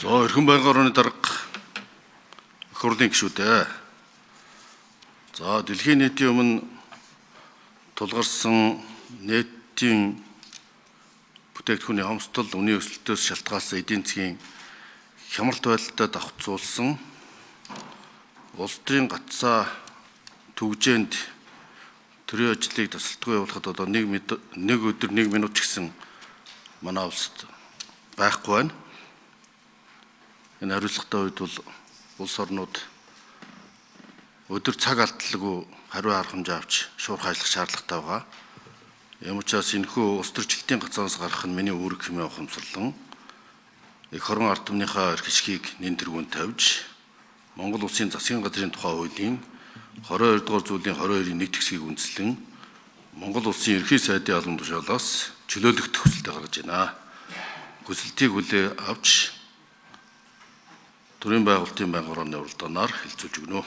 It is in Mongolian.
За эрхэм байнгын орны дарга эх хурлын гишүүдээ. За дэлхийн нийтийн өмнө тулгарсан нийтийн бүтээгдэхүүний хомсдол үнийн өсөлтөөс шалтгаалсан эдийн засгийн хямралт байдалтай давхцуулсан улс төрийн гацаа төвжээнд төрийн ажлыг тасалдгүй явуулахад одоо нэг өдөр 1 минут ч гэсэн манай улсад байхгүй байна. Энэ хариуцлагатай үед бол улс орнууд өдөр цаг алдалгүй хариу арга хэмжээ авч шуурх ажиллах шаардлагатай байгаа. Юм учраас энэхүү улс төрчлөлтийн гацаанаас гарах нь миний үүрэг хэмээн ухамсарлан эх орон ард түмнийхээ эрх ашгийг нэн тэргүүнд тавьж Монгол Улсын засгийн газрын тухай хуулийн 22 дугаар зүйлийн 22-ийн 1 хэсгийг үндэслэн Монгол Улсын ерхий сайдын албан тушаалаас чөлөөлөгдөх хүсэлтэй гаргаж байна. Хүсэлтийг хүлээн авч төрийн байгуулалтын байнгын орны уралдаанаар хэлцүүлж өгнө.